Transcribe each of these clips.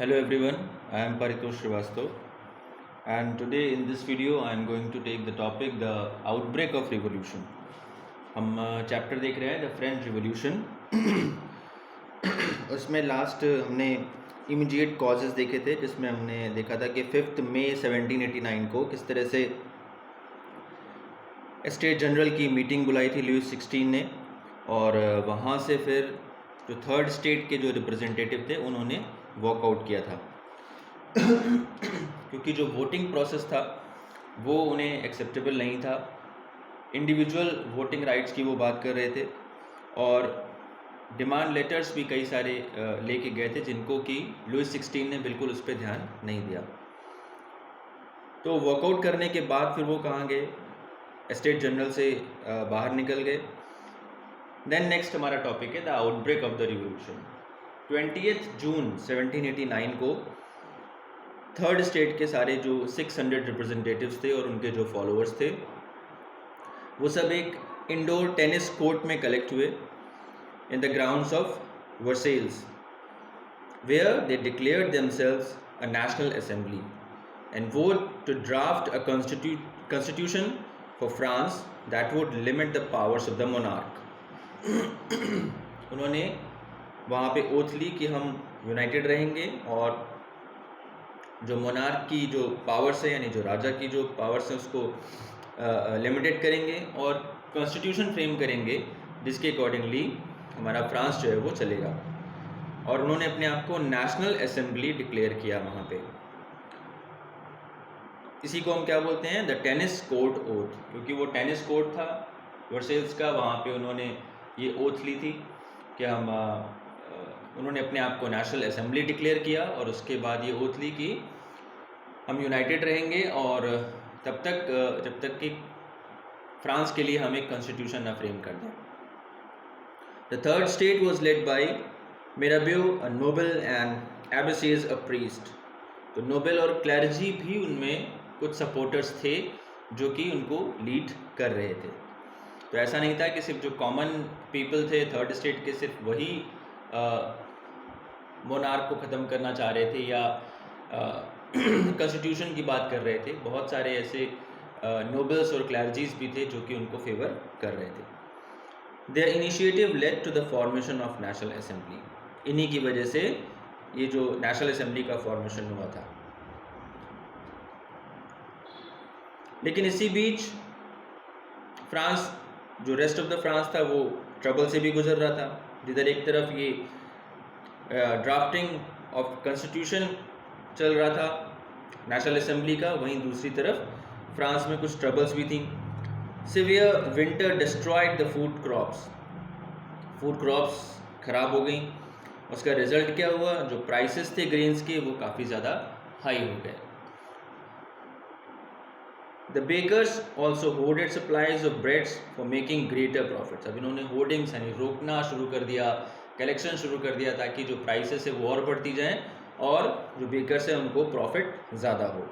Hello everyone, I am Paritosh Srivastav, and today in this video I am going to take the topic the outbreak of revolution. हम chapter देख रहे हैं the French revolution. उसमें last हमने immediate causes देखे थे, जिसमें हमने देखा था कि 5 मई 1789 को किस तरह से स्टेट जनरल की मीटिंग बुलाई थी लुईस 16 ने, और वहाँ से फिर जो थर्ड स्टेट के जो रिप्रेजेंटेटिव थे उन्होंने वॉकआउट किया था क्योंकि जो वोटिंग प्रोसेस था वो उन्हें एक्सेप्टेबल नहीं था। इंडिविजुअल वोटिंग राइट्स की वो बात कर रहे थे और डिमांड लेटर्स भी कई सारे लेके गए थे जिनको कि लुईस 16 ने बिल्कुल उस पर ध्यान नहीं दिया। तो वॉकआउट करने के बाद फिर वो कहाँ गए, स्टेट जनरल से बाहर निकल गए। देन नेक्स्ट हमारा टॉपिक है the outbreak of the revolution. 20 जून 1789 को थर्ड स्टेट के सारे जो 600 रिप्रेजेंटेटिव्स थे और उनके जो फॉलोअर्स थे वो सब एक इंडोर टेनिस कोर्ट में कलेक्ट हुए in the grounds of Versailles, where they declared themselves a national assembly and vote to draft a constitution for France that would limit the powers of the monarch. उन्होंने वहाँ पे oath ली कि हम United रहेंगे और जो monarch की जो पावर्स है यानी जो राजा की जो पावर्स है उसको लिमिटेड करेंगे और कॉन्स्टिट्यूशन फ्रेम करेंगे जिसके अकॉर्डिंगली हमारा फ्रांस जो है वो चलेगा। और उन्होंने अपने आप को नेशनल असेंबली डिक्लेयर किया वहाँ पे। इसी को हम क्या बोलते हैं, द टेनिस कोर्ट ओथ, क्योंकि वो टेनिस कोर्ट था वर्सेल्स का, वहाँ पे उन्होंने ये ओथ ली थी कि हम उन्होंने अपने आप को नेशनल असेंबली डिक्लेयर किया और उसके बाद ये ओथ ली कि हम यूनाइटेड रहेंगे और तब तक जब तक कि फ्रांस के लिए हम एक कॉन्स्टिट्यूशन ना फ्रेम कर दें। The third state was led by Mirabeau, a noble, and Abbe Sieyes, a priest. तो नोबल और क्लर्जी भी उनमें कुछ सपोर्टर्स थे जो कि उनको लीड कर रहे थे। तो ऐसा नहीं था कि सिर्फ जो कॉमन पीपल थे थर्ड स्टेट के सिर्फ वही मोनार्क को ख़त्म करना चाह रहे थे या कॉन्स्टिट्यूशन की बात कर रहे थे। बहुत सारे ऐसे नोबल्स और क्लर्जीज भी थे जो कि उनको फेवर कर रहे थे। Their initiative led to the formation of national assembly. इन्हीं की वजह से ये जो नेशनल असेंबली का फॉर्मेशन हुआ था। लेकिन इसी बीच फ्रांस, जो रेस्ट ऑफ द फ्रांस था, वो ट्रबल से भी गुजर रहा था। जिधर एक तरफ ये ड्राफ्टिंग ऑफ कॉन्स्टिट्यूशन चल रहा था नेशनल असेंबली का, वहीं दूसरी तरफ फ्रांस में कुछ ट्रबल्स भी थी। Severe winter destroyed the food crops. Food crops ख़राब हो गई। उसका रिजल्ट क्या हुआ, जो प्राइसेस थे ग्रेन्स के वो काफ़ी ज़्यादा हाई हो गए। The bakers also hoarded supplies of breads for making greater profits. अब इन्होंने होर्डिंग्स यानी रोकना शुरू कर दिया, कलेक्शन शुरू कर दिया ताकि जो प्राइसेस है वो और बढ़ती जाएँ और जो बेकर्स हैं उनको प्रॉफिट ज़्यादा हो।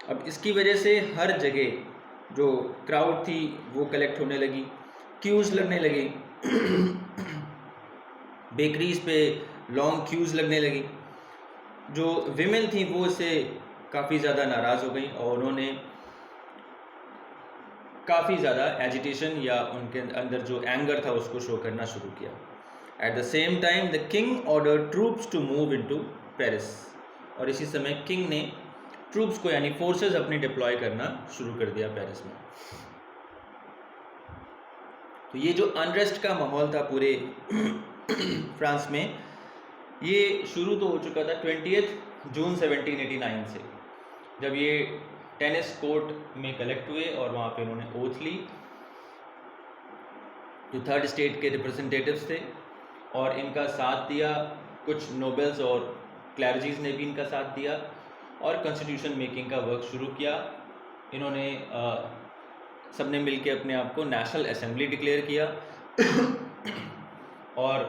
अब इसकी वजह से हर जगह जो क्राउड थी वो कलेक्ट होने लगी, क्यूज़ लगने लगी बेकरीज पे लॉन्ग क्यूज़ लगने लगी। जो विमेन थी वो इससे काफ़ी ज़्यादा नाराज़ हो गई और उन्होंने काफ़ी ज़्यादा एजिटेशन या उनके अंदर जो एंगर था उसको शो करना शुरू किया। At the same time the king order troops to move into Paris. और इसी समय किंग ने ट्रूप्स को यानी फोर्सेस अपनी डिप्लॉय करना शुरू कर दिया पेरिस में। तो ये जो अनरेस्ट का माहौल था पूरे फ्रांस में, ये शुरू तो हो चुका था 20 जून 1789 से, जब ये टेनिस कोर्ट में कलेक्ट हुए और वहाँ पे उन्होंने ओथ ली। जो थर्ड स्टेट के रिप्रेजेंटेटिव्स थे और इनका साथ दिया कुछ नोबल्स और क्लर्जीज ने भी इनका साथ दिया और कॉन्स्टिट्यूशन मेकिंग का वर्क शुरू किया। इन्होंने सबने मिलके अपने आप को नेशनल असेंबली डिक्लेयर किया और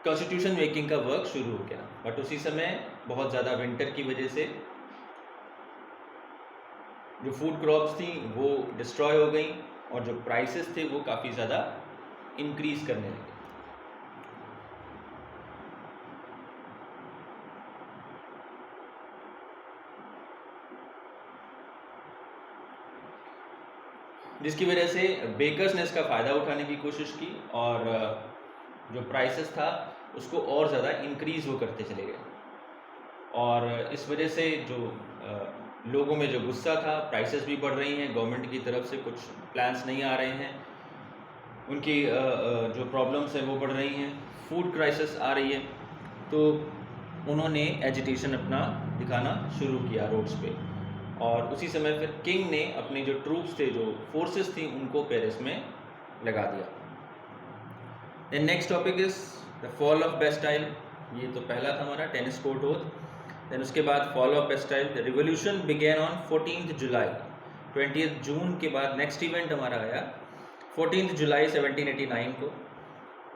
कॉन्स्टिट्यूशन मेकिंग का वर्क शुरू हो गया। बट उसी समय बहुत ज़्यादा विंटर की वजह से जो फूड क्रॉप्स थी वो डिस्ट्रॉय हो गई और जो प्राइसेस थे वो काफ़ी ज़्यादा इंक्रीज़ करने लगे। जिसकी वजह से बेकर्स ने इसका फ़ायदा उठाने की कोशिश की और जो प्राइसेस था उसको और ज़्यादा इंक्रीज़ वो करते चले गए। और इस वजह से जो लोगों में जो गुस्सा था, प्राइसेस भी बढ़ रही हैं, गवर्नमेंट की तरफ से कुछ प्लान्स नहीं आ रहे हैं, उनकी जो प्रॉब्लम्स हैं वो बढ़ रही हैं, फूड क्राइसिस आ रही है, तो उन्होंने एजिटेशन अपना दिखाना शुरू किया रोड्स पे। और उसी समय फिर किंग ने अपने जो ट्रूप्स थे, जो फोर्सेस थी, उनको पेरिस में लगा दिया। Then next topic is the fall of Bastille. ये तो पहला था हमारा टेनिस कोर्ट ओथ। देन उसके बाद fall of Bastille, the revolution began on 14 July. 20 जून के बाद नेक्स्ट इवेंट हमारा आया 14 जुलाई 1789 को,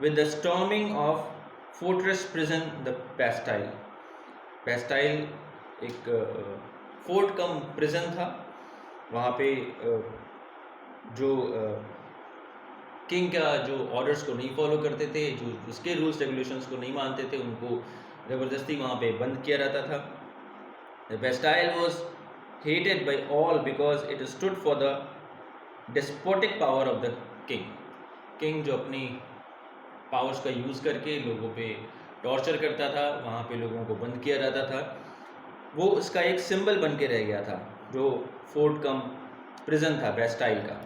with the storming of fortress prison the Bastille. Bastille एक फोर्ट कम प्रिजन था, वहाँ पे जो किंग का जो ऑर्डर्स को नहीं फॉलो करते थे, जो उसके रूल्स रेगुलेशंस को नहीं मानते थे, उनको ज़बरदस्ती वहाँ पे बंद किया रहता था। The Bastille was hated by all because it stood for the despotic power of the king. King जो अपनी पावर्स का यूज़ करके लोगों पे टॉर्चर करता था, वहाँ पे लोगों को बंद किया रहता था, वो उसका एक सिंबल बन के रह गया था, जो फोर्ट कम प्रिजन था बेस्टाइल का।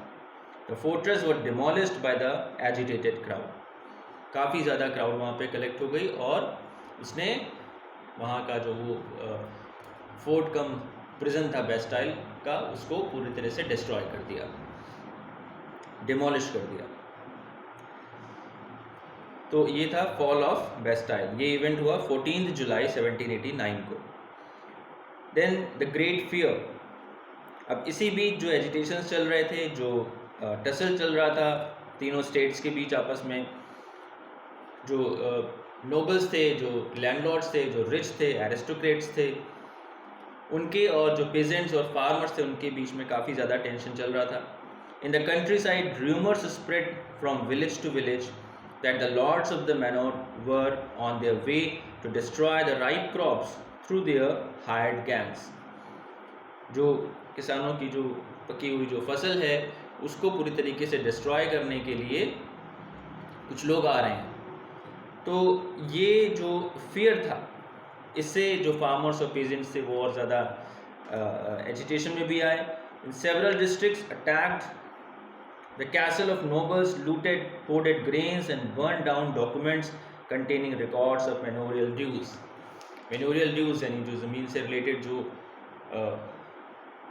The fortress was demolished by the agitated crowd. काफ़ी ज़्यादा क्राउड वहाँ पे कलेक्ट हो गई और उसने वहाँ का जो वो फोर्ट कम प्रिजन था बेस्टाइल का, उसको पूरी तरह से डिस्ट्रॉय कर दिया, डिमोलिश कर दिया। तो ये था फॉल ऑफ बेस्टाइल। ये इवेंट हुआ 14 जुलाई 1789 को। Then the great fear. अब इसी बीच जो एजिटेशंस चल रहे थे, जो टसल चल रहा था तीनों स्टेट्स के बीच आपस में, जो नोबल्स थे, जो लैंडलॉर्ड्स थे, जो रिच थे, एरिस्टोक्रेट्स थे, उनके और जो पेजेंट्स और फार्मर्स थे, उनके बीच में काफ़ी ज़्यादा टेंशन चल रहा था। In the countryside rumours spread from village to village that the lords of the manor were on their way to destroy the ripe crops through their hired gangs। जो किसानों की जो पकी हुई जो फसल है उसको पूरी तरीके से डिस्ट्रॉय करने के लिए कुछ लोग आ रहे हैं। तो ये जो फियर था, इससे जो फार्मर्स और पेजेंट्स थे वो और ज़्यादा एजिटेशन में भी आए। In several districts attacked the castle of nobles, looted, hoarded grains and burned down documents containing records of manorial dues। manorial dues यानी जो ज़मीन से रिलेटेड जो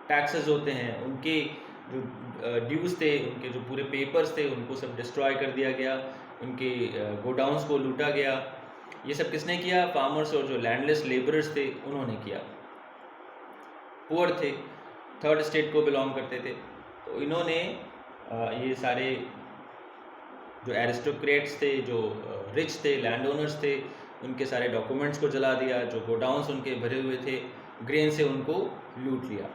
टैक्सेस होते हैं, उनके जो ड्यूज़ थे, उनके जो पूरे पेपर्स थे, उनको सब डिस्ट्रॉय कर दिया गया, उनके गोडाउंस को लूटा गया। ये सब किसने किया? फार्मर्स और जो लैंडलेस लेबरर्स थे उन्होंने किया। पुअर थे, थर्ड स्टेट को बिलोंग करते थे, तो इन्होंने ये सारे जो एरिस्टोक्रेट्स थे, जो रिच थे, लैंड ओनर्स थे, उनके सारे डॉक्यूमेंट्स को जला दिया, जो गोडाउंस उनके भरे हुए थे ग्रेन से उनको लूट लिया।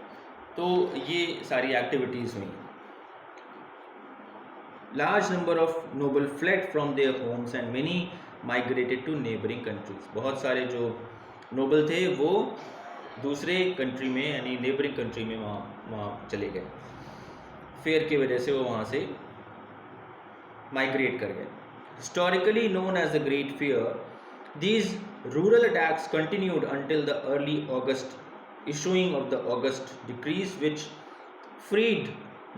तो ये सारी एक्टिविटीज़ हुई। Large number of noble fled from their homes and many migrated to neighbouring countries. बहुत सारे जो नोबल थे वो दूसरे कंट्री में यानी नेबरिंग कंट्री में वहाँ चले गए। फेयर की वजह से वो वहाँ से माइग्रेट कर गए। Historically known as the great fear, these rural attacks continued until the early August issuing of the August decrees which freed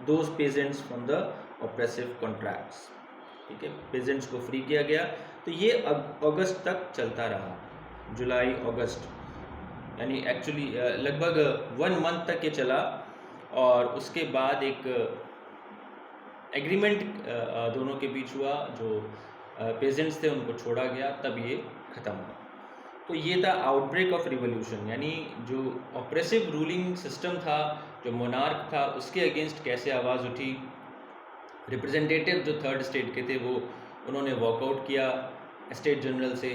those peasants from the oppressive contracts. ठीक है, पेजेंट्स को फ्री किया गया। तो ये अगस्त तक चलता रहा, जुलाई अगस्त, यानी एक्चुअली लगभग 1 मंथ तक ये चला। और उसके बाद एक एग्रीमेंट दोनों के बीच हुआ, जो पेजेंट्स थे उनको छोड़ा गया, तब ये ख़त्म हुआ। तो ये था आउटब्रेक ऑफ रिवोल्यूशन, यानी जो ऑप्रेसिव रूलिंग सिस्टम था, जो मोनार्क था, उसके अगेंस्ट कैसे आवाज़ उठी। रिप्रेजेंटेटिव जो थर्ड स्टेट के थे वो उन्होंने वॉकआउट किया स्टेट जनरल से।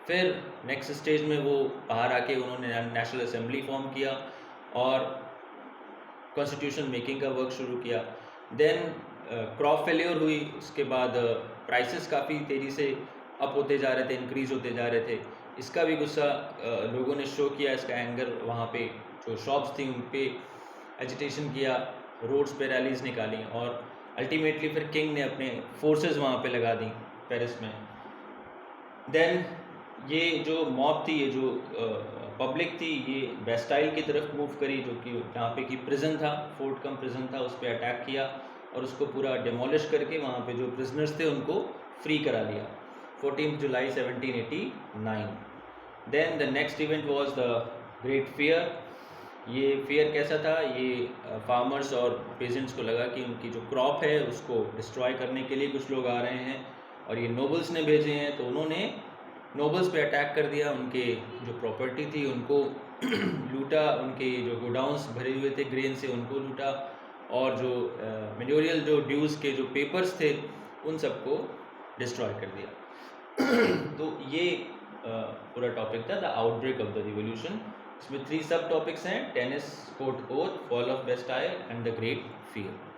फिर नेक्स्ट स्टेज में वो बाहर आके उन्होंने नेशनल असेंबली फॉर्म किया और कॉन्स्टिट्यूशन मेकिंग का वर्क शुरू किया। देन क्रॉप फेलियर हुई, उसके बाद प्राइसेस काफ़ी तेज़ी से अप होते जा रहे थे, इंक्रीज़ होते जा रहे थे। इसका भी गुस्सा लोगों ने शो किया, इसका एंगर वहाँ पे जो शॉप्स थी उन पे एजिटेशन किया। रोड्स पे रैलीज निकाली और अल्टीमेटली फिर किंग ने अपने फोर्सेस वहाँ पे लगा दी पेरिस में। देन ये जो मॉब थी, ये जो पब्लिक थी, ये बेस्टाइल की तरफ मूव करी, जो कि यहाँ पे की प्रिजन था, फोर्ट कम प्रिजन था, उस पर अटैक किया और उसको पूरा डिमोलिश करके वहाँ पे जो प्रिजनर्स थे उनको फ्री करा लिया 14 जुलाई 1789। Then the next event was the great fear. ये फेयर कैसा था, ये फार्मर्स और पेजेंट्स को लगा कि उनकी जो क्रॉप है उसको डिस्ट्रॉय करने के लिए कुछ लोग आ रहे हैं और ये नोबल्स ने भेजे हैं, तो उन्होंने नोबल्स पे अटैक कर दिया, उनके जो प्रॉपर्टी थी उनको लूटा, उनके जो गोडाउंस भरे हुए थे ग्रेन से उनको लूटा और जो मेमोरियल जो ड्यूज़ के जो पेपर्स थे उन सबको डिस्ट्रॉय कर दिया। तो ये पूरा टॉपिक था the outbreak of the revolution. इसमें 3 सब टॉपिक्स हैं: tennis court oath, fall of Bastille and the great fear.